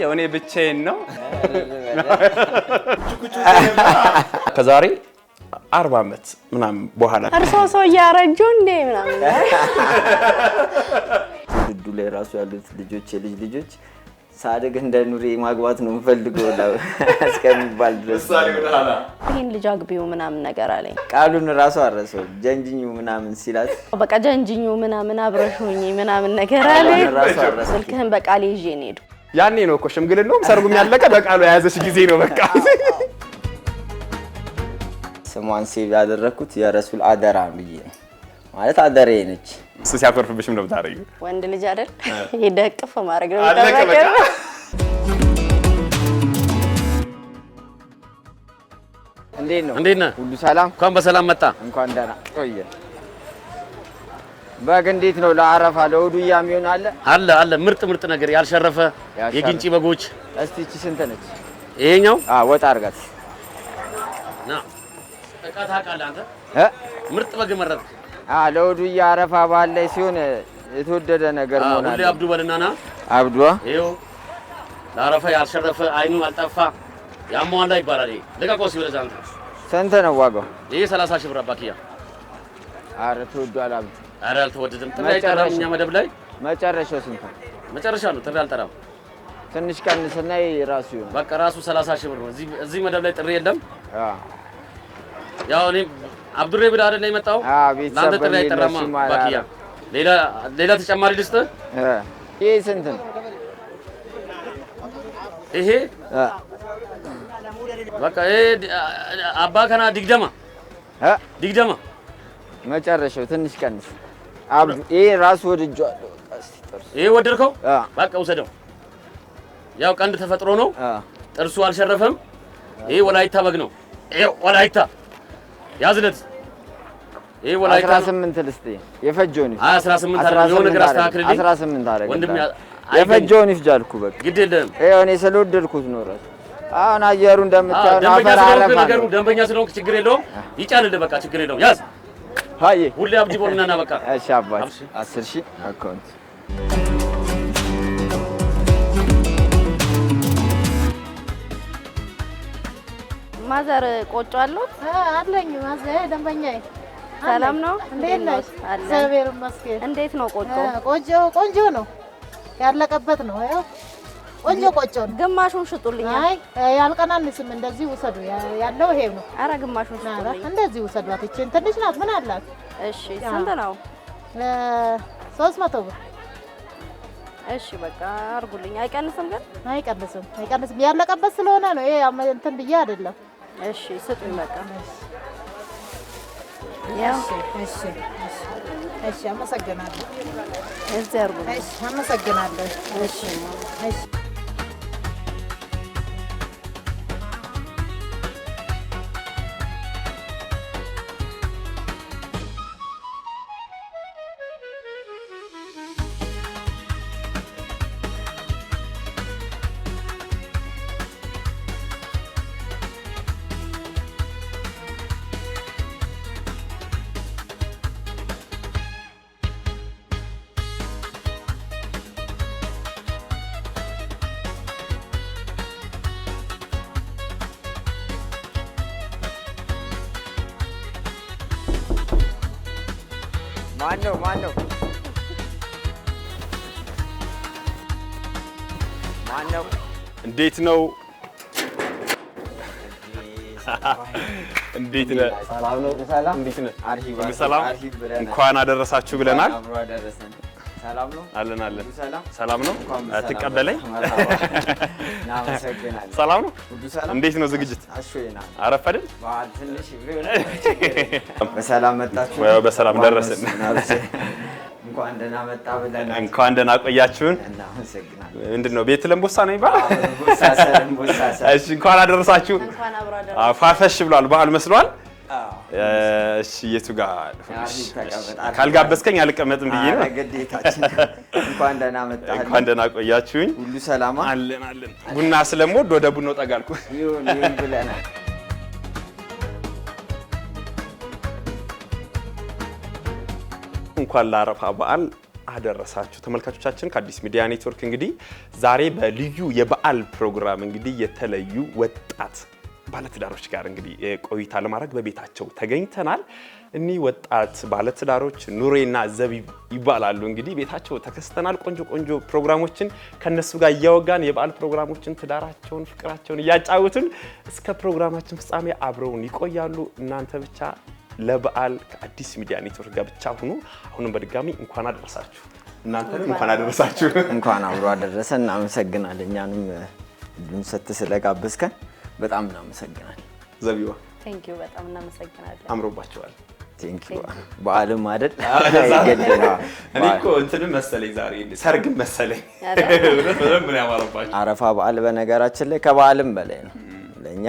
ያው እኔ ብቻዬን ነው ከዛሬ 40 አመት ምናምን በኋላ እርሶ ሰው ያረጁ እንዴ ምናምን ድዱ ላይ ራሱ ያሉት ልጆች የልጅ ልጆች ሳደግ እንደ ኑሪ ማግባት ነው ፈልገው ነው እስከሚባል ድረስ ይሄን ልጅ አግቢው ምናምን ነገር አለኝ ቃሉን ራሱ አረሰው ጀንጅኙ ምናምን ሲላት በቃ ጀንጅኙ ምናምን አብረሽውኝ ምናምን ነገር አለኝ ስልክህን በቃል ይዤ ነው ሄዱ ያኔ ነው እኮ ሽምግልናውም ሰርጉም ያለቀ በቃሉ ያዘሽ ጊዜ ነው በቃ ስሟን ሴቭ ያደረኩት የረሱል አደራ ብዬ ማለት አደሬ ነች እሱ ሲያፈርፍብሽም ነው ታረጊው ወንድ ልጅ አይደል ይደቅፍ ማድረግ ነው ተባከረ እንዴት ነው ሁሉ ሰላም እንኳን በሰላም መጣ እንኳን ደህና ቆየ በግ እንዴት ነው ለአረፋ ለውዱያ የሚሆን አለ ምርጥ ነገር ያልሸረፈ የግንጪ በጎች እስቲ እቺ ስንት ነች ይሄኛው ወጣ አርጋት ና እቃታ ቃል አንተ ምርጥ በግ መረጥክ ለውዱያ አረፋ ባል ላይ ሲሆን የተወደደ ነገር ነው ሁሌ አብዱ በልናና አብዱዋ ይሄው ለአረፋ ያልሸረፈ አይኑ አልጠፋ ያሟላ ይባላል ለቃቆስ ይወለዛ አንተ ስንት ነው ዋጋው ይሄ 30 ሺህ ብር አባኪያ አረ ተወዷል አብዱ አረ አልተወደደም ጥሪ አይጠራኛ መደብ ላይ መጨረሻው ስንት መጨረሻ ነው ጥሪ አልጠራም ትንሽ ቀንስና ራሱ ይሆን በቃ ራሱ 30 ሺህ ብር ነው እዚህ መደብ ላይ ጥሪ የለም ያው እኔ አብዱሬ ብላ አይደል የመጣው ላንተ ጥሪ አይጠራማ ባኪያ ሌላ ተጨማሪ ልስጥ ይሄ ስንት ነው ይሄ በቃ አባ ከና ዲግደማ መጨረሻው ትንሽ ቀንስ አብዱ ይሄ ራሱ ወድጇል ይሄ ወደድከው በቃ ውሰደው ያው ቀንድ ተፈጥሮ ነው ጥርሱ አልሸረፈም ይሄ ወላይታ በግ ነው ይሄ ወላይታ ያዝለት ይሄ ወላይታ 18 ልስጥ የፈጀውን 18 አረ የሆነ ነገር አስተካክልልኝ 18 አረ ወንድም የፈጀውን ይፍጃልኩ በቃ ግድ የለም ይሄው እኔ ስለወደድኩት ነው ራሱ አሁን አየሩ እንደምታየው ነገሩ ደንበኛ ስለሆንክ ችግር የለውም ይጫልልህ በቃ ችግር የለውም ያዝ ሃይ ሁሌ አብዲ ቦልና በቃ እሺ አባት 10000 አካውንት ማዘር ቆጮ አለው አለኝ ማዘር ደንበኛዬ ሰላም ነው እንዴት ነሽ እግዚአብሔር ይመስገን እንዴት ነው ቆጮ ቆንጆ ነው ያለቀበት ነው ያው ቆንጆ ቆጮ ነው ግማሹን ሽጡልኝ አይ ያልቀናንስም እንደዚህ ውሰዱ ያለው ይሄው ነው አረ ግማሹን ሽጡልኝ እንደዚህ ውሰዷት እቺን ትንሽ ናት ምን አላት እሺ ስንት ነው 300 ብር እሺ በቃ አርጉልኝ አይቀንስም ግን አይቀንስም ያለቀበት ስለሆነ ነው ይሄ እንትን ብዬ አይደለም እሺ ስጡኝ በቃ እሺ አመሰግናለሁ እዚህ አርጉልኝ እሺ አመሰግናለሁ እሺ ማነው እንዴት ነው እንዴት ነህ ሰላም ነው ሰላም እንዴት ነህ አርሂብ ሰላም እንኳን አደረሳችሁ ብለናል ሰላም ነው አለን ሰላም ነው አትቀበለኝ እናመሰግናለን ሰላም ነው ሁሉ ሰላም እንዴት ነው ዝግጅት አሽወይና አረፈድን ትንሽ ቢሆን በሰላም መጣችሁ ወይ በሰላም ደረስን እንኳን ደህና መጣ ብለናል እንኳን ደህና ቆያችሁን እናመሰግናለን ምንድነው ቤት ለምቦሳ ነው ይባላል ቦሳሰ እሺ እንኳን አደረሳችሁ እንኳን አብራዳ ፋፈሽ ብሏል በዓል መስሏል እሺ የቱ ጋር ካልጋበስከኝ አልቀመጥም ብዬ ነው ግዴታችን እንኳን ደህና መጣህ እንኳን ደህና ቆያችሁኝ ሁሉ ሰላም አለን ቡና ስለምወድ ወደ ቡናው ጠጋልኩ ይሁን ብለናል እንኳን ለአረፋ በዓል አደረሳችሁ ተመልካቾቻችን ከአዲስ ሚዲያ ኔትወርክ። እንግዲህ ዛሬ በልዩ የበዓል ፕሮግራም እንግዲህ የተለዩ ወጣት ባለትዳሮች ጋር እንግዲህ ቆይታ ለማድረግ በቤታቸው ተገኝተናል። እኒህ ወጣት ባለትዳሮች ኑሬና ዘቢብ ይባላሉ። እንግዲህ ቤታቸው ተከስተናል። ቆንጆ ፕሮግራሞችን ከነሱ ጋር እያወጋን የበዓል ፕሮግራሞችን፣ ትዳራቸውን፣ ፍቅራቸውን እያጫወቱን እስከ ፕሮግራማችን ፍጻሜ አብረውን ይቆያሉ። እናንተ ብቻ ለበዓል ከአዲስ ሚዲያ ኔትወርክ ጋር ብቻ ሁኑ። አሁንም በድጋሚ እንኳን አደረሳችሁ። እናንተንም እንኳን አደረሳችሁ። እንኳን አብሮ አደረሰን። እናመሰግናለን። እኛንም እድሉን ሰጥተህ ስለጋበዝከን በጣም እናመሰግናለን። ዘቢባ ቴንክ ዩ በጣም እናመሰግናለን። አምሮባችኋል። ቴንክ ዩ በዓልም አይደል? እኔ እኮ እንትንም መሰለኝ ዛሬ ሰርግም መሰለኝ። ምን ያማረባችሁ አረፋ በዓል በነገራችን ላይ ከበዓልም በላይ ነው። ለኛ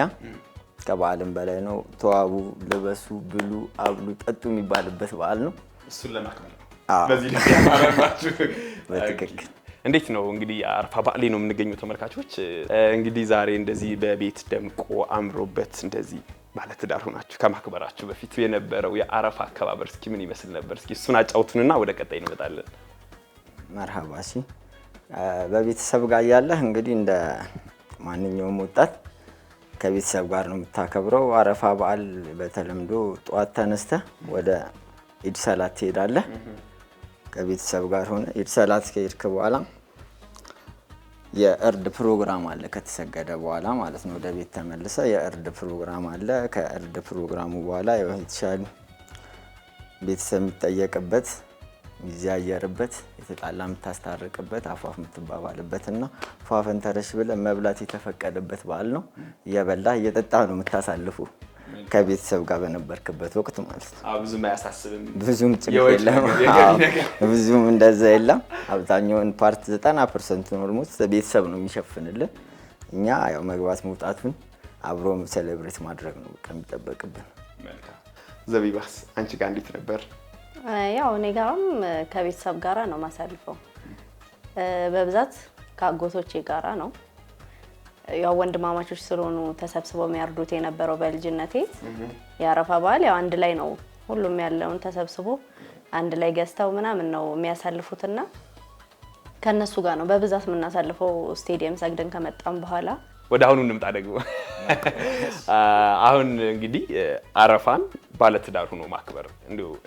ከበዓልም በላይ ነው። ተዋቡ፣ ልበሱ፣ ብሉ፣ አብሉ፣ ጠጡ የሚባልበት በዓል ነው። እሱን ለማክበር ነው በዚህ ልክ ያማረባችሁ። በትክክል እንዴት ነው እንግዲህ አረፋ በዓል ነው የምንገኘው ተመልካቾች። እንግዲህ ዛሬ እንደዚህ በቤት ደምቆ አምሮበት እንደዚህ ባለትዳር ሆናችሁ ከማክበራችሁ በፊት የነበረው የአረፋ አከባበር እስኪ ምን ይመስል ነበር? እስኪ እሱን አጫውቱንና ወደ ቀጣይ እንመጣለን። መርሃባ። እሺ በቤተሰብ ጋር ያለህ እንግዲህ እንደ ማንኛውም ወጣት ከቤተሰብ ጋር ነው የምታከብረው። አረፋ በዓል በተለምዶ ጧት ተነስተህ ወደ ኢድ ሰላት ትሄዳለህ። ከቤተሰብ ጋር ሆነ ኢድ ሰላት ከሄድክ በኋላ የእርድ ፕሮግራም አለ። ከተሰገደ በኋላ ማለት ነው ወደ ቤት ተመልሰ የእርድ ፕሮግራም አለ። ከእርድ ፕሮግራሙ በኋላ የተሻለ ቤተሰብ የሚጠየቅበት፣ የሚዘያየርበት፣ የተጣላ የምታስታርቅበት፣ አፏፍ የምትባባልበትና ፏፈን ተረሽ ብለህ መብላት የተፈቀደበት በዓል ነው። እየበላህ እየጠጣህ ነው የምታሳልፉ ከቤተሰብ ጋር በነበርክበት ወቅት ማለት ነው። ብዙም አያሳስብም። ብዙም ጭንቅ የለም። ብዙም እንደዛ የለም። አብዛኛውን ፓርት 90% ኦልሞስት ቤተሰብ ነው የሚሸፍንልን። እኛ ያው መግባት መውጣቱን አብሮ ሴሌብሬት ማድረግ ነው የሚጠበቅብን። መልካም። ዘቢባስ አንቺ ጋር እንዴት ነበር? ያው እኔ ጋርም ከቤተሰብ ጋራ ነው ማሳልፈው። በብዛት ከአጎቶቼ ጋራ ነው። ያው ወንድማማቾች ስለሆኑ ተሰብስበው የሚያርዱት የነበረው በልጅነቴ። የአረፋ በዓል ያው አንድ ላይ ነው ሁሉም ያለውን ተሰብስቦ አንድ ላይ ገዝተው ምናምን ነው የሚያሳልፉትና ከነሱ ጋር ነው በብዛት የምናሳልፈው። ስቴዲየም ሰግደን ከመጣን በኋላ ወደ አሁኑ እንምጣ ደግሞ። አሁን እንግዲህ አረፋን ባለትዳር ሆኖ ማክበር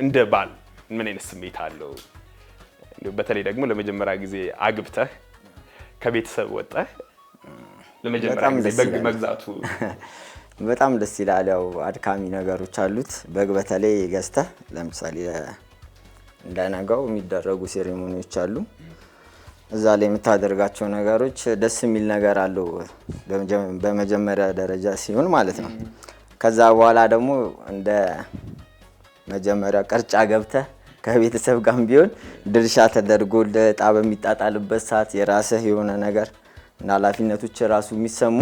እንደ ባል ምን አይነት ስሜት አለው? በተለይ ደግሞ ለመጀመሪያ ጊዜ አግብተህ ከቤተሰብ ወጣህ ለመጀመሪያ ጊዜ በግ መግዛቱ በጣም ደስ ይላል። ያው አድካሚ ነገሮች አሉት። በግ በተለይ ገዝተህ ለምሳሌ እንደነገው የሚደረጉ ሴሬሞኒዎች አሉ። እዛ ላይ የምታደርጋቸው ነገሮች ደስ የሚል ነገር አለው በመጀመሪያ ደረጃ ሲሆን ማለት ነው። ከዛ በኋላ ደግሞ እንደ መጀመሪያ ቅርጫ ገብተህ ከቤተሰብ ጋር ቢሆን ድርሻ ተደርጎ ለዕጣ በሚጣጣልበት ሰዓት የራስህ የሆነ ነገር እና ኃላፊነቶች ራሱ የሚሰሙ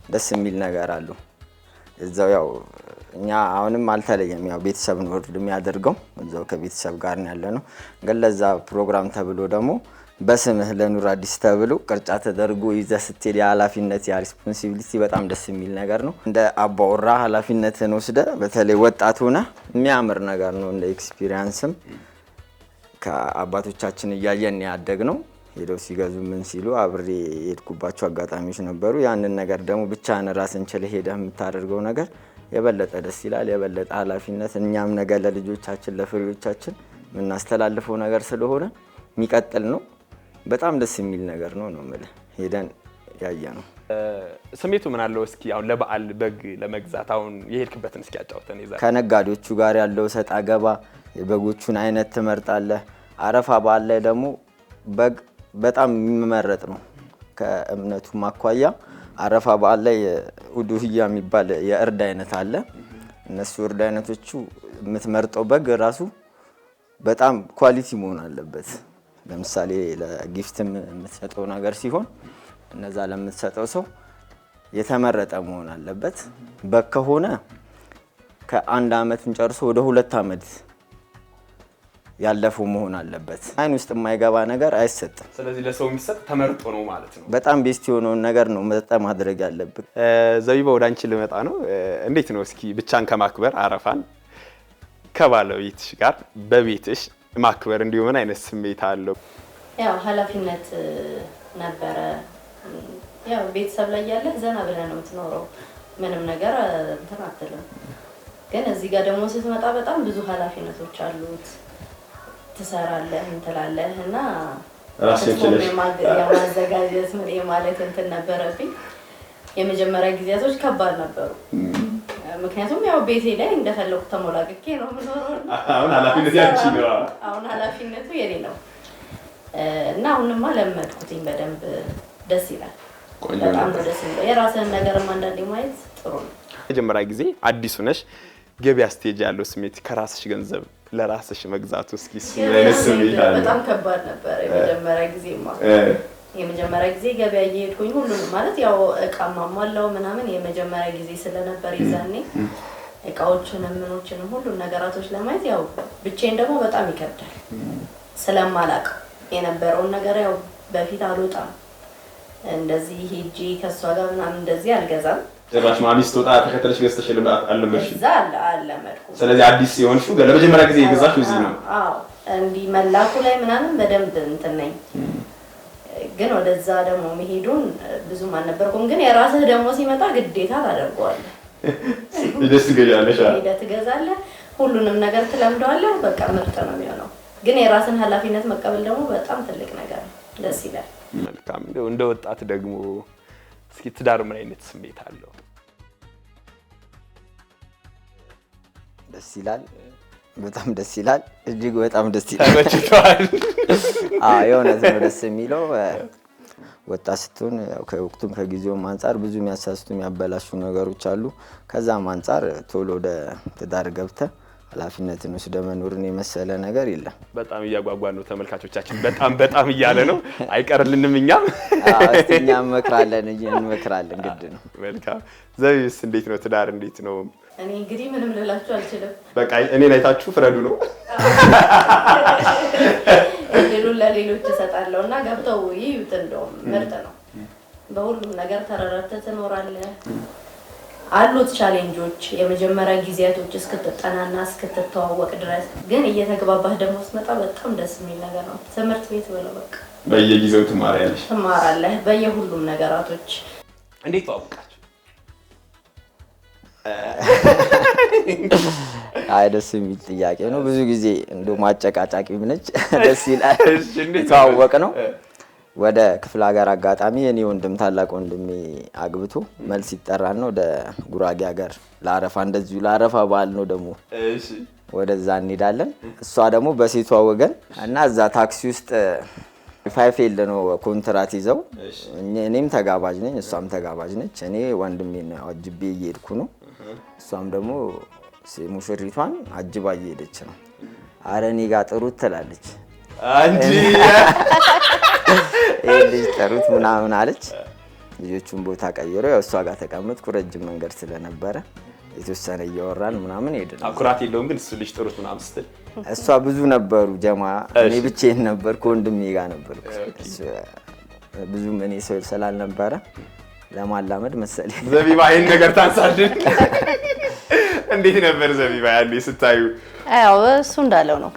ደስ የሚል ነገር አለው። እዛው ያው እኛ አሁንም አልተለየም። ያው ቤተሰብ ነው ወርድ የሚያደርገው እዛው ከቤተሰብ ጋር ነው ያለነው። ግን ለዛ ፕሮግራም ተብሎ ደግሞ በስምህ ለኑር አዲስ ተብሎ ቅርጫ ተደርጎ ይዘህ ስትሄድ የኃላፊነት ሪስፖንሲቢሊቲ በጣም ደስ የሚል ነገር ነው። እንደ አባወራ ኃላፊነትን ወስደህ በተለይ ወጣት ሆነህ የሚያምር ነገር ነው። እንደ ኤክስፒሪየንስም ከአባቶቻችን እያየን ያደግነው ሄደው ሲገዙ ምን ሲሉ አብሬ የሄድኩባቸው አጋጣሚዎች ነበሩ። ያንን ነገር ደግሞ ብቻህን ራስን ችለህ ሄደህ የምታደርገው ነገር የበለጠ ደስ ይላል። የበለጠ ኃላፊነት እኛም ነገር ለልጆቻችን ለፍሬዎቻችን የምናስተላልፈው ነገር ስለሆነ የሚቀጥል ነው። በጣም ደስ የሚል ነገር ነው የምልህ ሄደን ያየ ነው። ስሜቱ ምን አለው? እስኪ አሁን ለበዓል በግ ለመግዛት አሁን የሄድክበትን እስኪ አጫውተን። ይዛል ከነጋዴዎቹ ጋር ያለው ሰጣ ገባ፣ የበጎቹን አይነት ትመርጣለህ። አረፋ በዓል ላይ ደግሞ በግ በጣም የሚመረጥ ነው። ከእምነቱ ማኳያ አረፋ በዓል ላይ ኡዱህያ የሚባል የእርድ አይነት አለ። እነሱ እርድ አይነቶቹ የምትመርጠው በግ ራሱ በጣም ኳሊቲ መሆን አለበት። ለምሳሌ ለጊፍትም የምትሰጠው ነገር ሲሆን እነዛ ለምትሰጠው ሰው የተመረጠ መሆን አለበት። በግ ከሆነ ከአንድ አመትን ጨርሶ ወደ 2 አመት ያለፈው መሆን አለበት። አይን ውስጥ የማይገባ ነገር አይሰጥም። ስለዚህ ለሰው የሚሰጥ ተመርጦ ነው ማለት ነው። በጣም ቤስት የሆነውን ነገር ነው መጠጥ ማድረግ ያለብን። ዘቢባ ወደ አንቺ ልመጣ ነው። እንዴት ነው እስኪ ብቻን ከማክበር አረፋን ከባለቤትሽ ጋር በቤትሽ ማክበር እንዲሁ ምን አይነት ስሜት አለው? ያው ኃላፊነት ነበረ። ያው ቤተሰብ ላይ ያለህ ዘና ብለህ ነው የምትኖረው፣ ምንም ነገር እንትን አትልም። ግን እዚህ ጋር ደግሞ ስትመጣ በጣም ብዙ ኃላፊነቶች አሉት። ትሰራለህ እንትላለህ እና የማዘጋጀት ምን የማለት እንትን ነበረብኝ። የመጀመሪያ ጊዜያቶች ከባድ ነበሩ። ምክንያቱም ያው ቤቴ ላይ እንደፈለኩ ተሞላቅቄ ነው የምኖረው። አሁን ኃላፊነቱ የኔ ነው እና አሁንማ ለመድኩትኝ በደንብ። ደስ ይላል። በጣም ደስ ይላል። የራስህን ነገርም አንዳንዴ ማየት ጥሩ ነው። መጀመሪያ ጊዜ አዲሱ ነሽ ገበያ ስቴጅ ያለው ስሜት ከራስሽ ገንዘብ ለራስሽ መግዛቱ እስኪ ስሜት አለ? በጣም ከባድ ነበር የመጀመሪያ ጊዜ ገበያ እየሄድኩኝ ሁሉንም ማለት ያው እቃ ማሟላው ምናምን የመጀመሪያ ጊዜ ስለነበር ይዛኔ እቃዎችንም ምኖችንም ሁሉም ነገራቶች ለማየት ያው ብቻዬን ደግሞ በጣም ይከብዳል ስለማላውቅ የነበረውን ነገር ያው በፊት አልወጣም እንደዚህ ሄጄ ከሷ ጋር ምናምን እንደዚህ አልገዛም። ጭራሽ ማሚ ስትወጣ ተከተለሽ ገዝተሽ አልለመድሽ? እዛ አልለመድኩም። ስለዚህ አዲስ የሆንሽው ለመጀመሪያ ጊዜ የገዛሽው እዚህ ነው? አዎ እንዲህ መላኩ ላይ ምናምን በደንብ እንትን ነኝ። ግን ወደዛ ደግሞ መሄዱን ብዙም አልነበርኩም። ግን የራስህ ደግሞ ሲመጣ ግዴታ ታደርገዋለህ። ደስ ትገዛለሽ? ሄደህ ትገዛለህ፣ ሁሉንም ነገር ትለምደዋለህ። በቃ ምርጥ ነው የሚሆነው። ግን የራስን ኃላፊነት መቀበል ደግሞ በጣም ትልቅ ነገር ነው። ደስ ይላል። መልካም። እንደ ወጣት ደግሞ እስኪ ትዳር ምን አይነት ስሜት አለው? ደስ ይላል። በጣም ደስ ይላል። እጅግ በጣም ደስ ይላል። ተመችቷል? የእውነት ነው ደስ የሚለው። ወጣት ስትሆን ከወቅቱም ከጊዜውም አንጻር ብዙ የሚያሳስቱ የሚያበላሹ ነገሮች አሉ። ከዛም አንጻር ቶሎ ወደ ትዳር ገብተህ ኃላፊነትን ወስደ መኖርን የመሰለ ነገር የለም። በጣም እያጓጓን ነው ተመልካቾቻችን። በጣም እያለ ነው። አይቀርልንም እኛም እንመክራለን ግድ ነው። መልካም። ዘቢብስ እንዴት ነው? ትዳር እንዴት ነው? እኔ እንግዲህ ምንም ልላችሁ አልችልም። በቃ እኔን አይታችሁ ፍረዱ ነው። እድሉን ለሌሎች እሰጣለሁ እና ገብተው ይዩት። እንደውም ምርጥ ነው። በሁሉም ነገር ተረራርተህ ትኖራለህ። አሉት ቻሌንጆች የመጀመሪያ ጊዜያቶች እስክትጠናና እስክትተዋወቅ ድረስ። ግን እየተግባባህ ደግሞ ስትመጣ በጣም ደስ የሚል ነገር ነው። ትምህርት ቤት ብለው በቃ በየጊዜው ትማራለህ በየሁሉም ነገራቶች። እንዴት ተዋወቃችሁ? ደስ የሚል ጥያቄ ነው። ብዙ ጊዜ እንደው ማጨቃጫቂም ነች። ደስ ይላል። ተዋወቅ ነው ወደ ክፍለ ሀገር አጋጣሚ የኔ ወንድም ታላቅ ወንድሜ አግብቶ መልስ ይጠራል ነው ወደ ጉራጌ ሀገር ለአረፋ። እንደዚሁ ለአረፋ በዓል ነው ደግሞ ወደዛ እንሄዳለን። እሷ ደግሞ በሴቷ ወገን እና እዛ ታክሲ ውስጥ ፋይፌል ነው ኮንትራት ይዘው። እኔም ተጋባዥ ነኝ፣ እሷም ተጋባዥ ነች። እኔ ወንድሜን አጅቤ እየሄድኩ ነው፣ እሷም ደግሞ ሙሽሪቷን አጅባ እየሄደች ነው። አረ እኔ ጋር ጥሩት ትላለች አንጂ ልጅ ጥሩት ምናምን አለች። ልጆቹን ቦታ ቀይሮ ያው እሷ ጋር ተቀመጥኩ። ረጅም መንገድ ስለነበረ የተወሰነ እያወራን ምናምን ሄድን። አኩራት የለውም ግን እሱ ልጅ ጥሩት ምናምን ስትል እሷ ብዙ ነበሩ ጀማ፣ እኔ ብቻዬን ነበርኩ፣ ወንድሜ ጋር ነበርኩ። ብዙም እኔ ሰው ስላልነበረ ለማላመድ መሰለኝ። ዘቢባ ይሄን ነገር ታንሳልን። እንዴት ነበር ዘቢባ ያኔ ስታዩ? ያው እሱ እንዳለው ነው።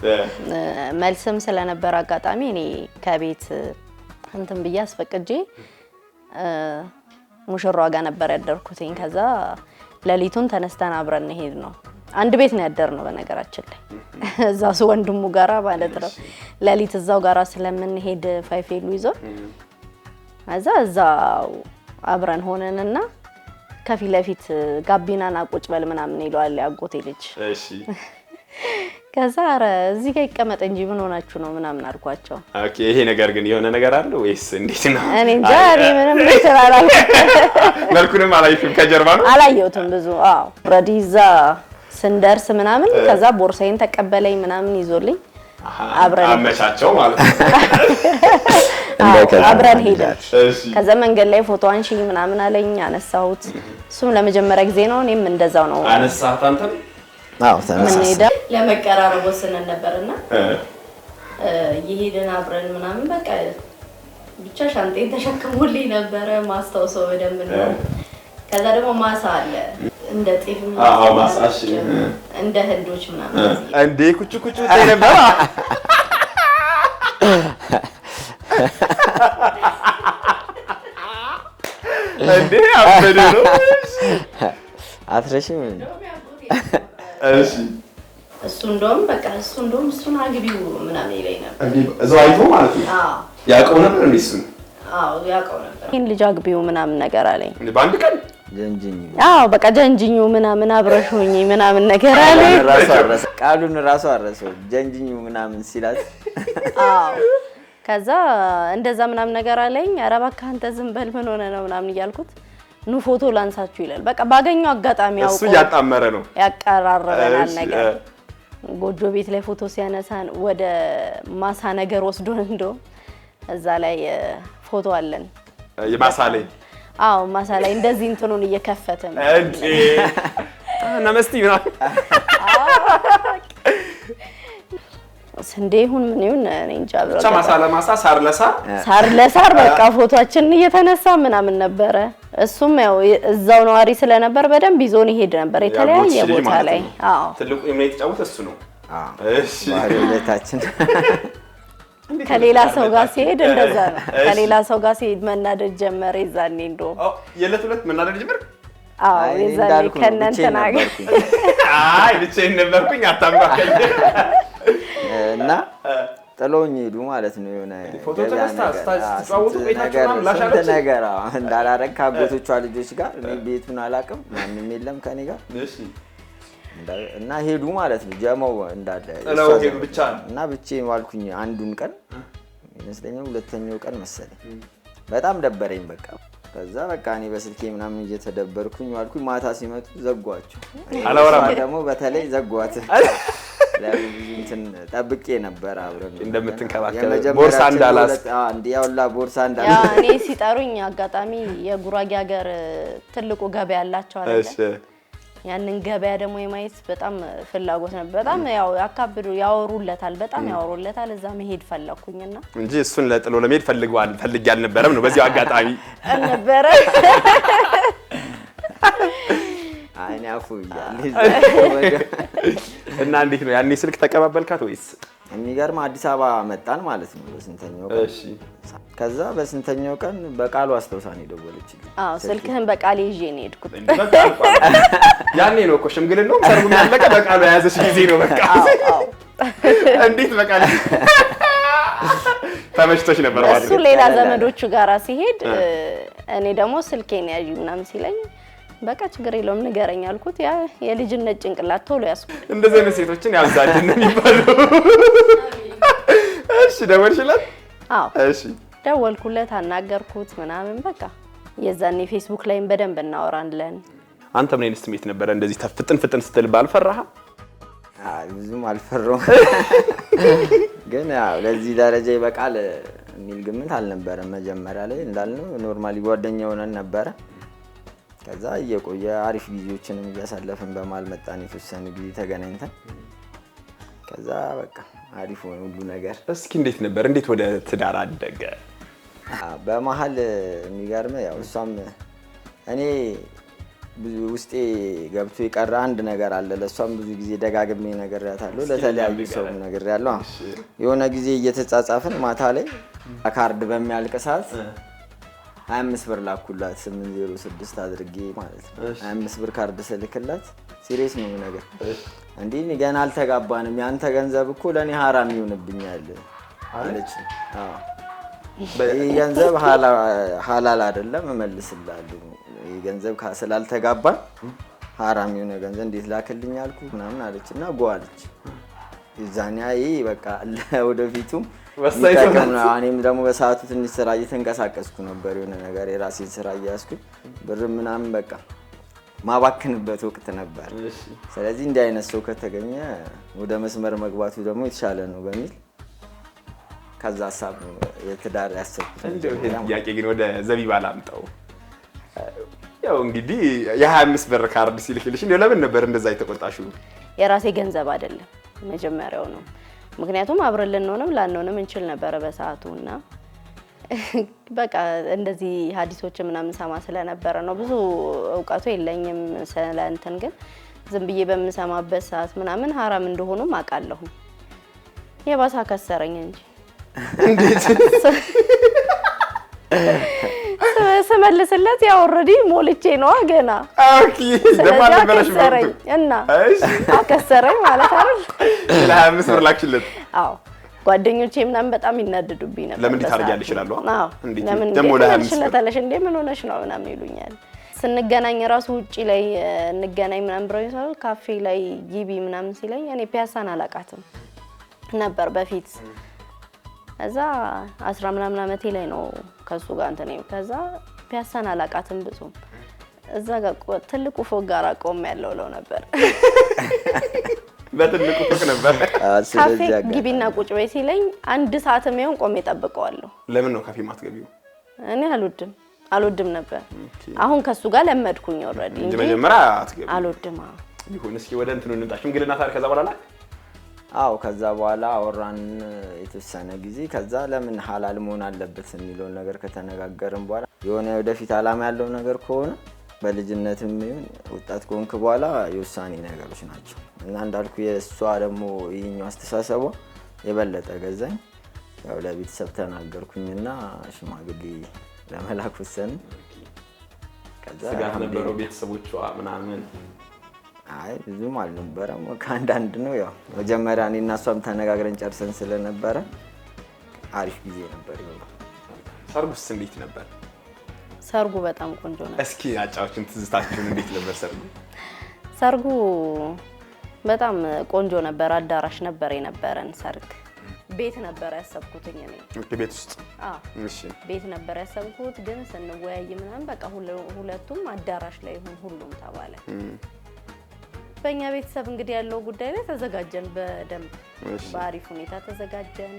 መልስም ስለነበር አጋጣሚ እኔ ከቤት እንትን ብዬ አስፈቅጄ ሙሽራዋ ጋር ነበር ያደርኩትኝ። ከዛ ሌሊቱን ተነስተን አብረን ሄድ ነው። አንድ ቤት ነው ያደርነው በነገራችን ላይ እዛው ወንድሙ ጋራ ማለት ነው። ሌሊት እዛው ጋራ ስለምንሄድ ፋይፌሉ ይዞ እዛው አብረን ሆነንና ከፊት ለፊት ጋቢናና ቁጭ በል ምናምን ይለዋል ያጎቴ ልጅ። እሺ ከዛ አረ እዚህ ጋር ይቀመጥ እንጂ ምን ሆናችሁ ነው ምናምን አልኳቸው። ኦኬ ይሄ ነገር ግን የሆነ ነገር አለ ወይስ እንዴት ነው? እኔ እንጃ ምንም ልትራራል መልኩንም አላየሁትም፣ ከጀርባ ነው አላየሁትም ብዙ። ረዲዛ ስንደርስ ምናምን ከዛ ቦርሳዬን ተቀበለኝ ምናምን ይዞልኝ አብረን አመቻቸው ማለት ነው። አብረን ሄደን ከዛ መንገድ ላይ ፎቶ አንሺ ምናምን አለኝ፣ አነሳሁት። እሱም ለመጀመሪያ ጊዜ ነው፣ እኔም እንደዛው ነው። አነሳት አንተ? አዎ ተነሳስ። ለመቀራረብ ወስነን ነበርና ይሄድን አብረን ምናምን በቃ ብቻ ሻንጤን ተሸክሞልኝ ነበረ ማስታወሰው በደንብ ነው። ከዛ ደግሞ ማሳ አለ እንደ ጤፍ ማሳሽ እንደ ህንዶች ምናምን እንዴ ኩቹ ነበር እንዴ አበደ ነው አትረሽም እሺ እሱ እንደውም እሱን አግቢው ምናምን ይለኝ ነበር እንዴ እዛው አይቶ ማለት ነው ያውቀው ነበር እንዴ እሱ ያውቀው ነበር ይሄን ልጅ አግቢው ምናምን ነገር አለኝ በአንድ ቀን ጀንጅኝ በቃ ጀንጅኙ ምናምን አብረሽኝ ምናምን ነገር አለኝ ቃሉን ራሱ አረሰው ጀንጅኙ ምናምን ሲላት ከዛ እንደዛ ምናምን ነገር አለኝ ኧረ እባክህ አንተ ዝም በል ምን ሆነ ነው ምናምን እያልኩት ኑ ፎቶ ላንሳችሁ ይላል በቃ ባገኘው አጋጣሚ ያውቀው እሱ ያጣመረ ነው ያቀራረበናል ነገር ጎጆ ቤት ላይ ፎቶ ሲያነሳን ወደ ማሳ ነገር ወስዶን እንደው እዛ ላይ ፎቶ አለን የማሳ ላይ ማሳ ላይ እንደዚህ እንትኑን እየከፈተን እንዴ ነመስቲ ነው ስንዴ ይሁን ምን ይሁን እኔ እንጃ ብቻ ማሳ ለማሳ ሳር ለሳር በቃ ፎቶአችንን እየተነሳ ምናምን ነበረ እሱም ያው እዛው ነዋሪ ስለነበር በደንብ ይዞን ይሄድ ነበር የተለያየ ቦታ ላይ ትልቁ የምን የተጫወተ እሱ ነው እሺ ባለቤታችን ከሌላ ሰው ጋር ሲሄድ እንደዛ ነው ከሌላ ሰው ጋር ሲሄድ መናደድ ጀመረ ይዛኔ እንደውም የለት መናደድ ጀመረ ይዛኔ ከነንተና ብቻዬን ነበርኩኝ አታምራከኝ እና ጥሎኝ ሄዱ ማለት ነው የሆነ ፎቶ ተነስታችሁ ቤታችሁን ላሻለች ነገር እንዳላረግ ካጎቶቿ ልጆች ጋር እኔ ቤቱን አላውቅም ማንንም የለም ከኔ ጋር እሺ እና ሄዱ ማለት ነው ጀማው እንዳለ ጥለው ሄዱ ብቻ እና ብቻዬን ዋልኩኝ አንዱን ቀን ይመስለኛል ሁለተኛው ቀን መሰለኝ በጣም ደበረኝ በቃ ከዛ በቃ እኔ በስልኬ ምናምን እየተደበርኩኝ ዋልኩኝ ማታ ሲመጡ ዘጓቸው አላወራም ደግሞ በተለይ ዘጓት ለምን ጠብቄ ነበር አብረን እንደምትንከባከብ ቦርሳ እንዳላስ እንዲያውላ ቦርሳ እንዳላስ እኔ ሲጠሩኝ አጋጣሚ የጉራጌ ሀገር ትልቁ ገበያ ያላቸው አይደል እሺ ያንን ገበያ ደግሞ የማየት በጣም ፍላጎት ነበር በጣም ያው ያካብዱ ያወሩለታል በጣም ያወሩለታል እዛ መሄድ ፈለኩኝና እንጂ እሱን ለጥሎ ለመሄድ ፈልግ ያልነበረም ነው በዚያው አጋጣሚ ነበር አይኔ አፉ ይያል እና እንዴት ነው ያኔ ስልክ ተቀባበልካት ወይስ የሚገርም አዲስ አበባ መጣን ማለት ነው በስንተኛው ቀን እሺ ከዛ በስንተኛው ቀን በቃሉ አስተውሳኔ ደወለችልኝ ስልክህን በቃል ይዤ ነው ሄድኩት ያኔ ነው እኮ ሽምግልናው ሰርጉ ያለቀ በቃሉ ያዘሽ ጊዜ ነው በቃ እንዴት በቃል ተመችቶሽ ነበር ማለት እሱ ሌላ ዘመዶቹ ጋራ ሲሄድ እኔ ደግሞ ስልኬን ያዥ ምናምን ሲለኝ በቃ ችግር የለውም ንገረኝ አልኩት ያ የልጅነት ጭንቅላት ቶሎ ያስኩ እንደዚህ አይነት ሴቶችን ያብዛልን ነው የሚባለው እሺ ደወልሽለት እሺ ደወልኩለት አናገርኩት ምናምን በቃ የዛኔ ፌስቡክ ላይም በደንብ እናወራለን አንተ ምን አይነት ስሜት ነበር እንደዚህ ፍጥን ስትል ባልፈራህ ብዙም አልፈራው ግን ያው ለዚህ ደረጃ ይበቃል የሚል ግምት አልነበረም መጀመሪያ ላይ እንዳልነው ኖርማሊ ጓደኛ ሆነን ነበር ከዛ እየቆየ አሪፍ ጊዜዎችንም እያሳለፈን በማል መጣን የተወሰነ ጊዜ ተገናኝተን ከዛ በቃ አሪፍ ሆነ ሁሉ ነገር እስኪ እንዴት ነበር እንዴት ወደ ትዳር አደገ በመሃል የሚገርም ያው እሷም እኔ ብዙ ውስጤ ገብቶ የቀረ አንድ ነገር አለ ለሷም ብዙ ጊዜ ደጋግሜ ነገርያታለሁ ለተለያዩ ሰው ነገርያለሁ የሆነ ጊዜ እየተጻጻፈን ማታ ላይ ካርድ በሚያልቅ ሰዓት 25 ብር ላኩላት 806 አድርጌ ማለት ነው 25 ብር ካርድ ስልክላት ሲሪየስ ነው ነገር እንዴ ገና አልተጋባንም ያንተ ገንዘብ እኮ ለኔ حرام ይሆንብኛል አለች ገንዘብ ሐላል አይደለም እመልስልሃለሁ ገንዘብ ስላልተጋባን حرام ይሆነ ገንዘብ እንዴት ላክልኝ አልኩ ምናምን አለችና ጓለች ይዛኛ በቃ ወደፊቱም እኔም ደግሞ በሰዓቱ ትንሽ ስራ እየተንቀሳቀስኩ ነበር የሆነ ነገር የራሴን ስራ እያስኩ ብር ምናምን በቃ ማባክንበት ወቅት ነበር ስለዚህ እንዲህ አይነት ሰው ከተገኘ ወደ መስመር መግባቱ ደግሞ የተሻለ ነው በሚል ከዛ ሐሳብ የትዳር ያሰብኩት እንደው ጥያቄ ግን ወደ ዘቢባ ላምጣው ያው እንግዲህ የ25 ብር ካርድ ሲልክልሽ እንደው ለምን ነበር እንደዛ የተቆጣሽው የራሴ ገንዘብ አይደለም መጀመሪያው ነው ምክንያቱም አብረን ልንሆንም ላንሆንም እንችል ነበር በሰዓቱና በቃ እንደዚህ ሀዲሶች ምናምን ሰማ ስለነበረ ነው። ብዙ እውቀቱ የለኝም ስለ እንትን፣ ግን ዝም ብዬ በምሰማበት ሰዓት ምናምን ሐራም እንደሆኑም አውቃለሁ። የባሰ ከሰረኝ እንጂ እንዴት ስመልስለት ያው ኦሬዲ ሞልቼ ነው ገና። ኦኬ ደማለ በለሽ እና አከሰረኝ ማለት አይደል? ለ25 ብር ላክሽለት? አዎ ጓደኞቼ ምናምን በጣም ይናደዱብኝ ነበር። ለምን ታርጊያለሽ ይላሉ? አዎ እንዴት ደሞ ለ25 ብር ለታለሽ እንዴ ምን ሆነሽ ነው ምናምን ይሉኛል። ስንገናኝ ራሱ ውጪ ላይ እንገናኝ ምናምን ብለው ይሰራል። ካፌ ላይ ግቢ ምናምን ሲለኝ እኔ ፒያሳን አላውቃትም ነበር በፊት። እዛ 10 ምናምን ዓመቴ ላይ ነው ከሱ ጋር እንትን ነው። ከዛ ፒያሳን አላውቃትም ብዙም። እዛ ጋር ትልቁ ፎቅ ጋር ቆም ያለው ነበር። በትልቁ ፎቅ ነበር። ካፌ ግቢና ቁጭ በይ ሲለኝ 1 ሰዓትም ይሁን ቆሜ ጠብቀዋለሁ። ለምን ነው ካፌ ማትገቢው? እኔ አልወድም ነበር። አሁን ከሱ ጋር ለመድኩኝ ኦሬዲ እንጂ መጀመሪያ አትገቢው? አልወድም። ይሁን እስኪ ወደ እንትኑ እንጣ። ሽምግልና ታሪክ ከዛ በኋላ አዎ ከዛ በኋላ አወራን የተወሰነ ጊዜ። ከዛ ለምን ሐላል መሆን አለበት የሚለው ነገር ከተነጋገርን በኋላ የሆነ ወደፊት አላማ ያለው ነገር ከሆነ በልጅነትም ይሁን ወጣት ከሆንክ በኋላ የውሳኔ ነገሮች ናቸው እና እንዳልኩ የእሷ ደግሞ ይሄኛው አስተሳሰቧ የበለጠ ገዛኝ። ያው ለቤተሰብ ተናገርኩኝና ሽማግሌ ለመላክ ወሰንን። ከዛ ስጋት ነበረው ቤተሰቦቿ ምናምን? አይ ብዙም አልነበረም፣ ከአንዳንድ ነው። ያው መጀመሪያ እኔና እሷም ተነጋግረን ጨርሰን ስለነበረ አሪፍ ጊዜ ነበር። ሰርጉስ እንዴት ነበር? ሰርጉ በጣም ቆንጆ ነበር። እስኪ አጫዎችን ትዝታችሁን እንዴት ነበር ሰርጉ? ሰርጉ በጣም ቆንጆ ነበር። አዳራሽ ነበር የነበረን ሰርግ። ቤት ነበር ያሰብኩት እኔ። ቤት ውስጥ? አዎ እሺ ቤት ነበር ያሰብኩት፣ ግን ስንወያይ ምናምን በቃ ሁለቱም አዳራሽ ላይ ይሁን ሁሉም ተባለ። በእኛ ቤተሰብ እንግዲህ ያለው ጉዳይ ላይ ተዘጋጀን፣ በደንብ በአሪፍ ሁኔታ ተዘጋጀን።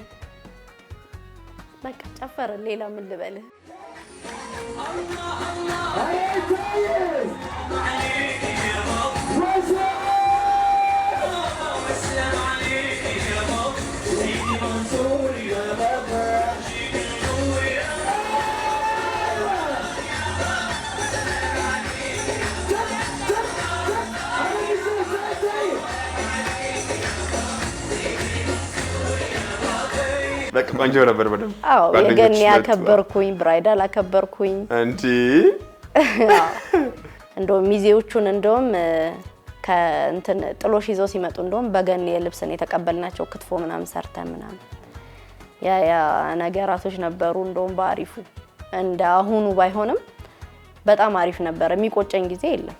በቃ ጨፈርን። ሌላ ምን ልበልህ? በቃ ቆንጆ ነበር በደንብ። አዎ የገና ያከበርኩኝ፣ ብራይዳል አከበርኩኝ እንዴ። እንደውም ሚዜዎቹን እንደውም ከእንትን ጥሎሽ ይዘው ሲመጡ እንደውም በገና የልብስን የተቀበልናቸው ክትፎ ምናምን ሰርተን ምናምን ያ ነገራቶች ነበሩ። እንደውም በአሪፉ እንደ አሁኑ ባይሆንም በጣም አሪፍ ነበር። የሚቆጨኝ ጊዜ የለም።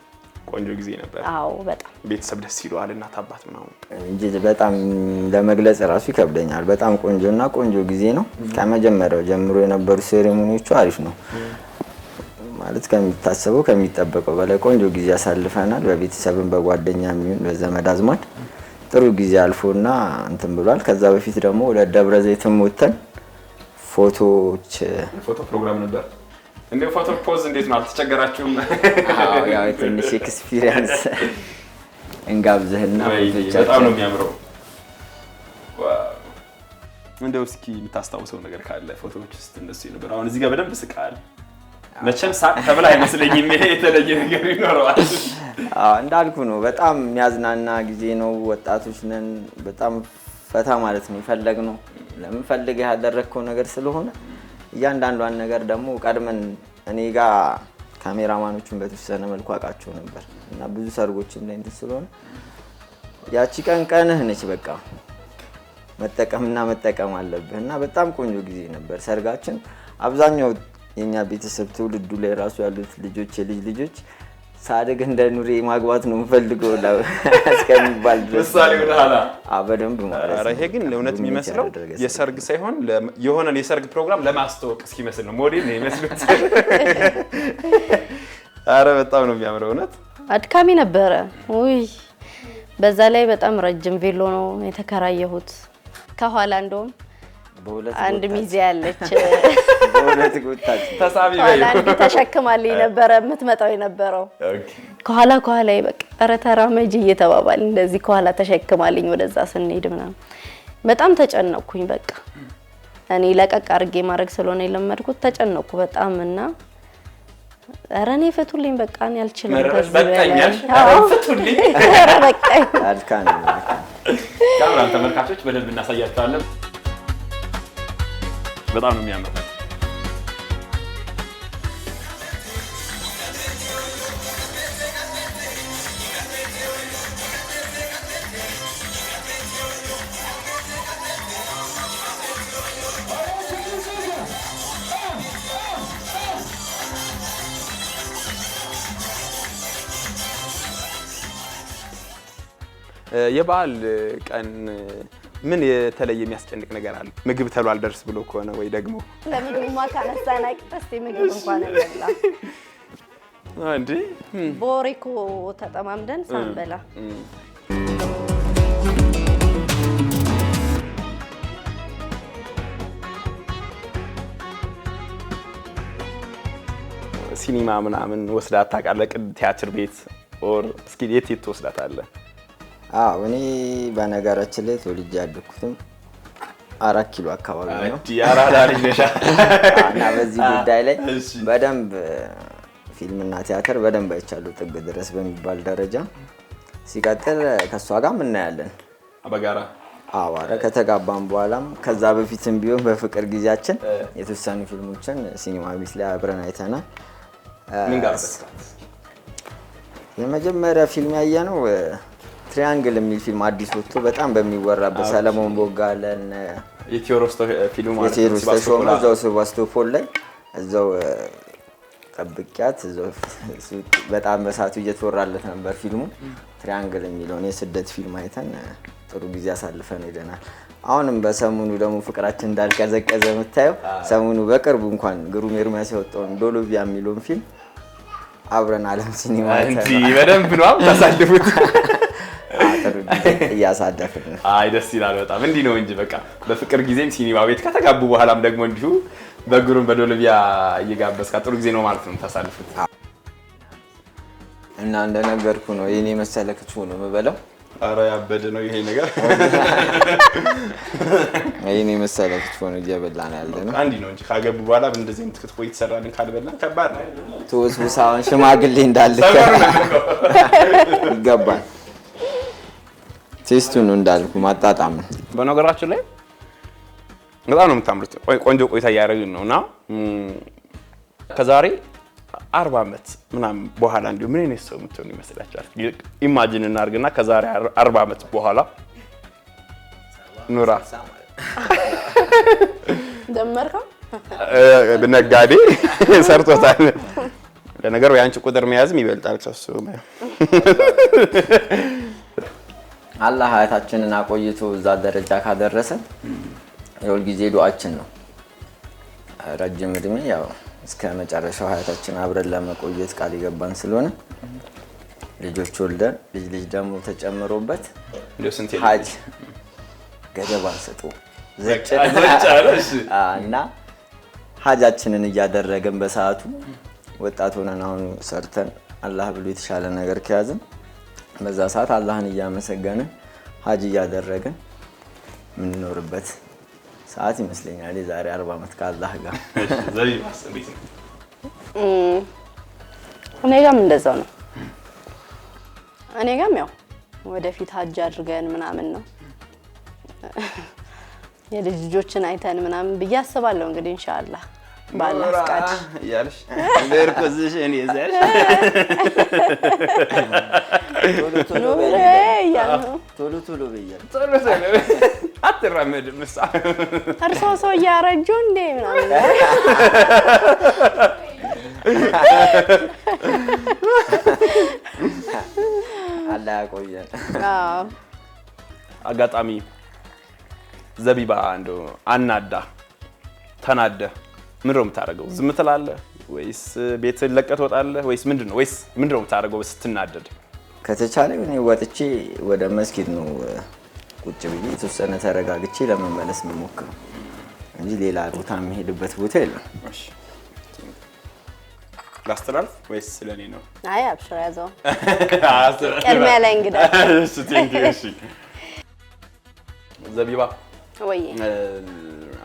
ቆንጆ ጊዜ ነበር። አዎ በጣም ቤተሰብ ደስ ይለዋል፣ እናት አባት ምናምን እንጂ በጣም ለመግለጽ ራሱ ይከብደኛል። በጣም ቆንጆ ጊዜ ነው። ከመጀመሪያው ጀምሮ የነበሩ ሴሬሞኒዎቹ አሪፍ ነው ማለት ከሚታሰበው ከሚጠበቀው በላይ ቆንጆ ጊዜ አሳልፈናል። በቤተሰብም በጓደኛም ይሁን በዘመድ አዝማድ ጥሩ ጊዜ አልፎና እንትን ብሏል። ከዛ በፊት ደግሞ ወደ ደብረ ዘይትም ወተን ፎቶ ፕሮግራም ነበር። እንዴ ፎቶ ፖዝ እንዴት ነው? አልተቸገራችሁም? አዎ ያው ትንሽ ኤክስፒሪየንስ እንጋብዘህና ፎቶቻችን በጣም ነው የሚያምረው። ዋው! እንደው እስኪ የምታስታውሰው ነገር ካለ ፎቶዎች ውስጥ እንደሱ ነበር። አሁን እዚህ ጋር በደንብ ስቃል። መቼም ሳቅ ተብላ አይመስለኝም። ይሄ የተለየ ነገር ይኖረዋል። አዎ እንዳልኩ ነው። በጣም የሚያዝናና ጊዜ ነው። ወጣቶች ነን። በጣም ፈታ ማለት ነው የፈለግነው። ለምን ፈልገህ ያደረግከው ነገር ስለሆነ እያንዳንዷን ነገር ደግሞ ቀድመን እኔ ጋር ካሜራማኖቹን በተወሰነ መልኩ አውቃቸው ነበር እና ብዙ ሰርጎችም ላይ እንትን ስለሆነ ያቺ ቀንህ ነች። በቃ መጠቀም አለብህ እና በጣም ቆንጆ ጊዜ ነበር ሰርጋችን። አብዛኛው የኛ ቤተሰብ ትውልዱ ላይ ራሱ ያሉት ልጆች የልጅ ልጆች ሳድግ እንደ ኑሬ ማግባት ነው የምፈልገው እስከሚባል ድረስ ምሳሌ ወደኋላ በደንብ ማለት ነው። ይሄ ግን ለእውነት የሚመስለው የሰርግ ሳይሆን የሆነን የሰርግ ፕሮግራም ለማስተዋወቅ እስኪመስል ነው። ሞዴል ነው የሚመስሉት። አረ በጣም ነው የሚያምረው። እውነት አድካሚ ነበረ። ውይ በዛ ላይ በጣም ረጅም ቬሎ ነው የተከራየሁት። ከኋላ እንደውም አንድ ሚዜ ያለች በሁለት ጎታች ተሳቢ አንድ ተሸክማልኝ ነበረ የምትመጣው የነበረው። ከኋላ በቃ ኧረ ተራመጂ እየተባባል እንደዚህ ከኋላ ተሸክማልኝ ወደዛ ስንሄድ ምናምን በጣም ተጨነቅኩኝ። በቃ እኔ ለቀቅ አድርጌ ማድረግ ስለሆነ የለመድኩት ተጨነቅኩ በጣም እና ኧረ እኔ ፍቱልኝ በቃ እኔ አልችልም ከዚህ በላይ ፍቱልኝ ኧረ በቃኝ አድካሚ ነው። ካሜራን ተመልካቾች በደንብ እናሳያቸዋለን። በጣም ነው የሚያምረው። የበዓል ቀን ምን የተለየ የሚያስጨንቅ ነገር አለ? ምግብ ተሎ አልደርስ ብሎ ከሆነ ወይ ደግሞ ለምግብማ ካነሳን እስቲ ምግብ እንኳን እንብላ እንዴ ቦሪኮ ተጠማምደን ሳንበላ ሲኒማ ምናምን ወስዳት ታውቃለህ? ቲያትር ቤት ኦር እስኪ የት ትወስዳታለህ? አዎ እኔ በነገራችን ላይ ተወልጄ ያደግኩትም 4 ኪሎ አካባቢ ነው። ዲያራዳ ልጅ ነሽ እና በዚህ ጉዳይ ላይ በደንብ ፊልምና ቲያትር በደንብ አይቻለሁ ጥግ ድረስ በሚባል ደረጃ። ሲቀጥል ከሷ ጋር ምን እናያለን በጋራ አዋራ ከተጋባን በኋላም ከዛ በፊትም ቢሆን በፍቅር ጊዜያችን የተወሰኑ ፊልሞችን ሲኒማ ቤት ላይ አብረን አይተናል። ምን ጋር የመጀመሪያ ፊልም ያየነው ትሪያንግል የሚል ፊልም አዲስ ወጥቶ በጣም በሚወራበት ሰለሞን ቦጋለን የቴዎድሮስ ፊልም ማለት ነው። የቴዎድሮስ ተሾመ እዛው ሴባስቶፖል ላይ እዛው ጠብቂያት እዛው በጣም በሳቱ እየተወራለት ነበር ፊልሙ። ትሪያንግል የሚለው የስደት ፊልም አይተን ጥሩ ጊዜ አሳልፈን ሄደናል። አሁንም በሰሙኑ ደግሞ ፍቅራችን እንዳልቀዘቀዘ የምታየው ሰሙኑ በቅርቡ እንኳን ግሩም ኤርሚያስ ያወጣውን ዶሎቪያ የሚለውን ፊልም አብረን ዓለም ሲኒማ እንጂ በደንብ ነው ታሳልፉት። ጥሩ ጊዜ እያሳለፍን ነው። አይ ደስ ይላል በጣም እንዲህ ነው እንጂ በቃ በፍቅር ጊዜም ሲኒማ ቤት ከተጋቡ በኋላም ደግሞ እንዲሁ በግሩም በዶሎቪያ እየጋበዝካ ጥሩ ጊዜ ነው ማለት ነው ታሳልፉት። እና እንደነገርኩ ነው የኔ መሰለ ክትፎ ነው የምበላው። ኧረ ያበደ ነው ይሄ ነገር። የኔ መሰለ ክትፎ ነው እየበላን ያለነው። አንዲ ነው እንጂ ካገቡ በኋላ እንደዚህ አይነት ክትፎ ይተሰራልን ካልበላን ከባድ ነው። ተወስውሳውን ሽማግሌ እንዳልከ ይገባል። ቴስቱ ነው እንዳልኩ ማጣጣም ነው። በነገራችን ላይ በጣም ነው የምታምሩት። ቆንጆ ቆይታ እያደረግን ነውና ከዛሬ 40 ዓመት ምናምን በኋላ እንዲሁ ምን አይነት ሰው የምትሆኑ ይመስላችኋል? ኢማጂን እናድርግና ከዛሬ 40 ዓመት በኋላ ኑራ ደመርከው በነጋዴ ሰርቶታል። ለነገሩ ያንቺ ቁጥር መያዝም ይበልጣል ከሱ። አላህ ሀያታችንን አቆይቶ እዛ ደረጃ ካደረሰ የሁል ጊዜ ዱዓችን ነው። ረጅም እድሜ ያው እስከ መጨረሻው ሀያታችን አብረን ለመቆየት ቃል ይገባን ስለሆነ ልጆች ወልደን ልጅ ደግሞ ተጨምሮበት ሀጅ ገደባን ሰጡ እና ሀጃችንን እያደረገን በሰዓቱ ወጣት ሆነን አሁን ሰርተን አላህ ብሎ የተሻለ ነገር ከያዝን በዛ ሰዓት አላህን እያመሰገንን ሀጅ እያደረግን የምንኖርበት ሰዓት ይመስለኛል የዛሬ 40 ዓመት ከአላህ ጋር። እኔ ጋርም እንደዛው ነው። እኔ ጋርም ያው ወደፊት ሀጅ አድርገን ምናምን ነው የልጅ ልጆችን አይተን ምናምን ብዬ አስባለሁ። እንግዲህ ኢንሻአላህ ባላህ ፍቃድ ያልሽ ለርኩዝሽ እኔ ዘር ቶሎ በያል አትራመድም እሷ እርሶ ሰው እያረጁ እንዴ ምናምን አላህ ያቆየን። አጋጣሚ ዘቢባ እንደው አናዳ ተናደ ምንድነው የምታደርገው? ዝም ትላለህ ወይስ ቤትህን ለቀህ ትወጣለህ ወይስ ምንድነው የምታደርገው ስትናደድ? ከተቻለ እኔ ወጥቼ ወደ መስጊድ ነው ቁጭ ብዬ የተወሰነ ተረጋግቼ ለመመለስ የምሞክረው እንጂ ሌላ ቦታ የምሄድበት ቦታ የለም። እሺ ላስተላልፍ ወይስ ስለኔ ነው? አይ አብሽር ያዘው ቅድሚያ ላይ እንግዳ እሺ ቴንክ ዩ። እሺ ዘቢባ ወይ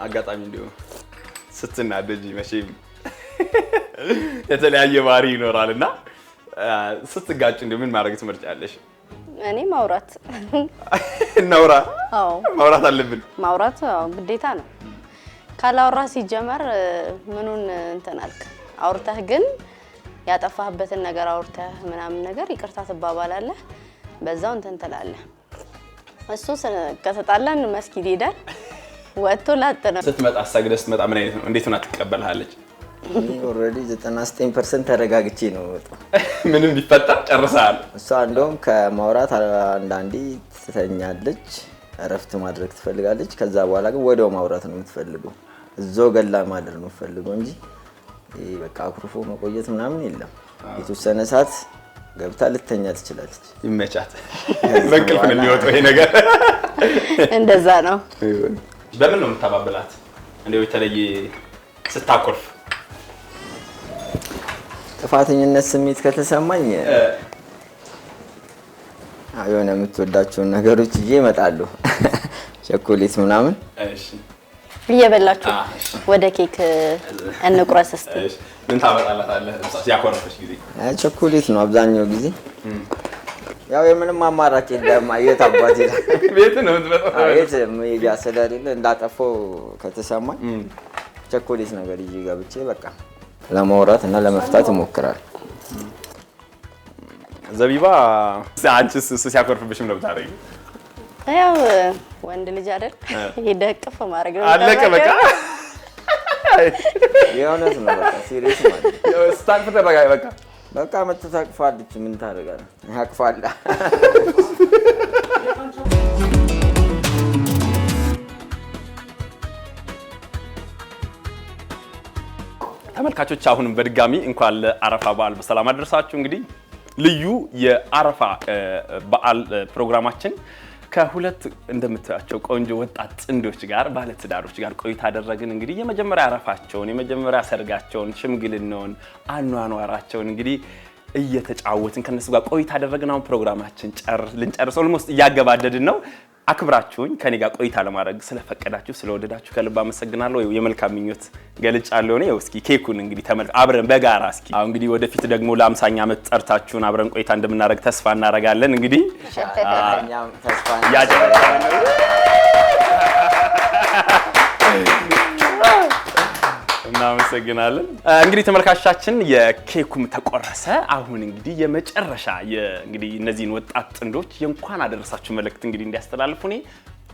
አጋጣሚ እንዲሁ ስትናደጂ መቼም የተለያየ ባህሪ ይኖራልና ስትጋጭ እንዲሁ ምን ማድረግ ትመርጫለሽ? እኔ ማውራት እናውራ። አዎ ማውራት አለብን። ማውራት ግዴታ ነው። ካላወራ ሲጀመር ምኑን እንትን አልክ? አውርተህ ግን ያጠፋህበትን ነገር አውርተህ ምናምን ነገር ይቅርታ ትባባላለህ፣ በዛው እንትን ትላለህ። እሱ ከተጣላን መስጊድ ሄደን ወጥቶ ላጥ ነው። ስትመጣ አሳግደህ ስትመጣ ምን አይነት ነው? እንዴት ሆና ትቀበልሃለች? ኦልሬዲ 99% ተረጋግቼ ነው ወጣው። ምንም ቢፈጠር ጨርሰሃል። እሷ እንደውም ከማውራት አንዳንዴ ትተኛለች፣ እረፍት ማድረግ ትፈልጋለች። ከዛ በኋላ ግን ወዲያው ማውራት ነው የምትፈልገው። እዛው ገላ ማደር ነው የምትፈልገው እንጂ በቃ አኩርፎ መቆየት ምናምን የለም። የተወሰነ ሰዓት ገብታ ልተኛ ትችላለች። ይመቻት። በእንቅልፍ ነው የሚወጣው ይሄ ነገር። እንደዛ ነው። በምን ነው የምታባብላት? እንደው የተለየ ስታኮርፍ ጥፋተኝነት ስሜት ከተሰማኝ የሆነ የምትወዳቸውን ነገሮች ይዤ እመጣለሁ። ቸኮሌት ምናምን። እሺ እየበላችሁ ወደ ኬክ እንቁረስ እስቲ። ምን ታመጣላታለህ ሲያኮርፍሽ ጊዜ? ቸኮሌት ነው አብዛኛው ጊዜ። ያው የምንም አማራጭ የለም። የት አባቴ ቤት ነው የምትመጣው? የት ሜዲያ ስለሌለ እንዳጠፋው ከተሰማኝ ቸኮሌት ነገር ይዤ ገብቼ በቃ ለማውራት እና ለመፍታት እሞክራለሁ። ዘቢባ አንቺስ ሲያኮርፍብሽ ምን ነው የምታደርጊው? ያው ወንድ ልጅ አይደል ይደቅፍ ማድረግ ነው። አለቀ በቃ። የእውነት ነው በቃ ሲሪየስ ማለት ያው ስታልፍ ተረጋ በቃ በቃ መተታቅፋለች። ምን ታደርጋለህ? ያቅፋላ። ተመልካቾች አሁንም በድጋሚ እንኳን ለአረፋ በዓል በሰላም አደረሳችሁ። እንግዲህ ልዩ የአረፋ በዓል ፕሮግራማችን ከሁለት እንደምታያቸው ቆንጆ ወጣት ጥንዶች ጋር ባለትዳሮች ጋር ቆይታ አደረግን። እንግዲህ የመጀመሪያ አረፋቸውን፣ የመጀመሪያ ሰርጋቸውን፣ ሽምግልናውን፣ አኗኗራቸውን እንግዲህ እየተጫወትን ከነሱ ጋር ቆይታ አደረግን። አሁን ፕሮግራማችን ልንጨርሰው ኦልሞስት እያገባደድን ነው። አክብራችሁኝ ከኔ ጋር ቆይታ ለማድረግ ስለፈቀዳችሁ ስለወደዳችሁ ከልብ አመሰግናለሁ። የመልካም ምኞት ገልጫለሁ። ነው እስኪ ኬኩን እንግዲህ አብረን በጋራ እስኪ አሁን እንግዲህ ወደፊት ደግሞ ለ50ኛ ዓመት ጠርታችሁን አብረን ቆይታ እንደምናደርግ ተስፋ እናደርጋለን። እንግዲህ እናመሰግናለን። እንግዲህ ተመልካቾቻችን የኬኩም ተቆረሰ። አሁን እንግዲህ የመጨረሻ እንግዲህ እነዚህን ወጣት ጥንዶች የእንኳን አደረሳችሁ መልእክት እንግዲህ እንዲያስተላልፉ እኔ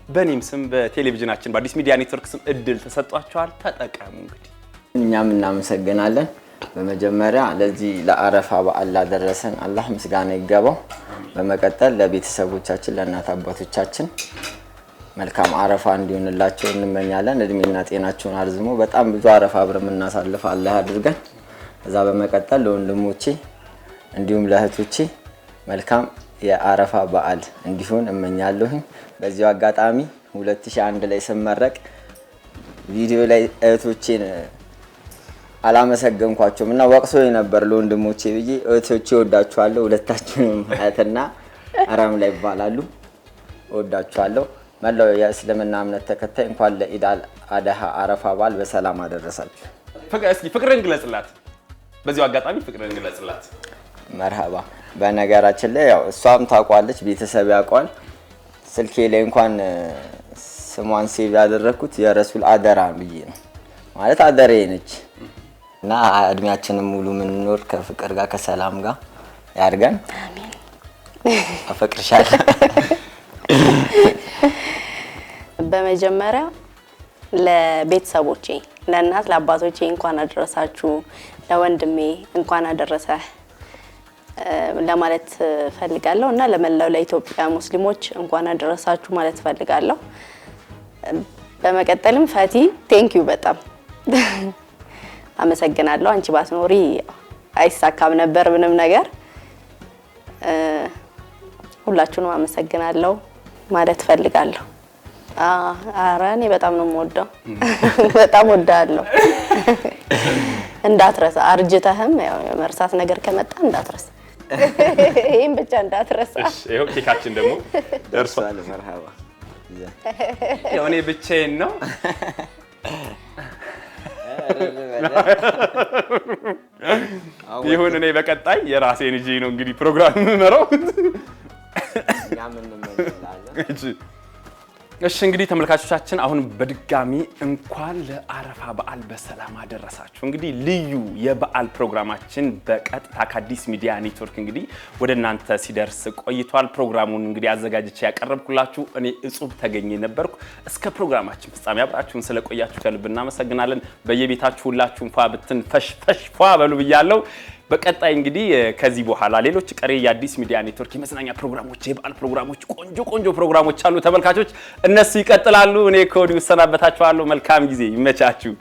በኔም ስም በቴሌቪዥናችን በአዲስ ሚዲያ ኔትወርክ ስም እድል ተሰጥቷቸዋል። ተጠቀሙ። እንግዲህ እኛም እናመሰግናለን። በመጀመሪያ ለዚህ ለአረፋ በዓል ላደረሰን አላህ ምስጋና ይገባው። በመቀጠል ለቤተሰቦቻችን ለእናት አባቶቻችን መልካም አረፋ እንዲሆንላቸው እንመኛለን። እድሜና ጤናቸውን አርዝሞ በጣም ብዙ አረፋ አብረን እናሳልፍ አላህ አድርገን። እዛ በመቀጠል ለወንድሞቼ እንዲሁም ለእህቶቼ መልካም የአረፋ በዓል እንዲሆን እመኛለሁ። በዚሁ አጋጣሚ 2001 ላይ ስመረቅ ቪዲዮ ላይ እህቶቼን አላመሰገንኳቸውም እና ወቅሶኝ ነበር ለወንድሞቼ ብዬ። እህቶቼ ወዳችኋለሁ። ሁለታችሁንም አያትና አራም ላይ ይባላሉ። ወዳችኋለሁ። መላው የእስልምና እምነት ተከታይ እንኳን ለኢድ አድሃ አረፋ በዓል በሰላም አደረሳችሁ። እስኪ ፍቅርን ግለጽላት። በዚሁ አጋጣሚ ፍቅርን ግለጽላት። መርሃባ። በነገራችን ላይ ያው እሷም ታውቋለች፣ ቤተሰብ ያውቋል። ስልኬ ላይ እንኳን ስሟን ሴቭ ያደረኩት የረሱል አደራ ብዬ ነው። ማለት አደሬ ነች እና እድሜያችንን ሙሉ የምንኖር ከፍቅር ጋር ከሰላም ጋር ያድርገን። አሜን። አፈቅርሻለሁ። በመጀመሪያ ለቤተሰቦቼ ለእናት ለአባቶቼ እንኳን አደረሳችሁ፣ ለወንድሜ እንኳን አደረሰ ለማለት ፈልጋለሁ እና ለመላው ለኢትዮጵያ ሙስሊሞች እንኳን አደረሳችሁ ማለት ፈልጋለሁ። በመቀጠልም ፈቲ ቴንኪዩ በጣም አመሰግናለሁ። አንቺ ባትኖሪ አይሳካም ነበር ምንም ነገር። ሁላችሁንም አመሰግናለሁ ማለት ፈልጋለሁ። ኧረ እኔ በጣም ነው የምወደው፣ በጣም ወዳለሁ። እንዳትረሳ፣ አርጅተህም ያው የመርሳት ነገር ከመጣ እንዳትረሳ፣ ይሄን ብቻ እንዳትረሳ። እሺ ይሄው ኬካችን ደግሞ ደርሷል። መርሃባ። ያው እኔ ብቻዬን ነው ይሁን እኔ በቀጣይ የራሴን ልጅ ነው እንግዲህ ፕሮግራም የምመራው። እሺ እንግዲህ ተመልካቾቻችን አሁን በድጋሚ እንኳን ለአረፋ በዓል በሰላም አደረሳችሁ። እንግዲህ ልዩ የበዓል ፕሮግራማችን በቀጥታ ከአዲስ ሚዲያ ኔትወርክ እንግዲህ ወደ እናንተ ሲደርስ ቆይቷል። ፕሮግራሙን እንግዲህ አዘጋጅቼ ያቀረብኩላችሁ እኔ እጹብ ተገኘ ነበርኩ። እስከ ፕሮግራማችን ፍጻሜ አብራችሁን ስለቆያችሁ ከልብ እናመሰግናለን። በየቤታችሁ ሁላችሁም ፏ ብትን ፈሽ ፏ በሉ ብያለሁ። በቀጣይ እንግዲህ ከዚህ በኋላ ሌሎች ቀሪ የአዲስ ሚዲያ ኔትወርክ የመዝናኛ ፕሮግራሞች፣ የበዓል ፕሮግራሞች፣ ቆንጆ ፕሮግራሞች አሉ ተመልካቾች፣ እነሱ ይቀጥላሉ። እኔ ከወዲሁ እሰናበታችኋለሁ። መልካም ጊዜ ይመቻችሁ።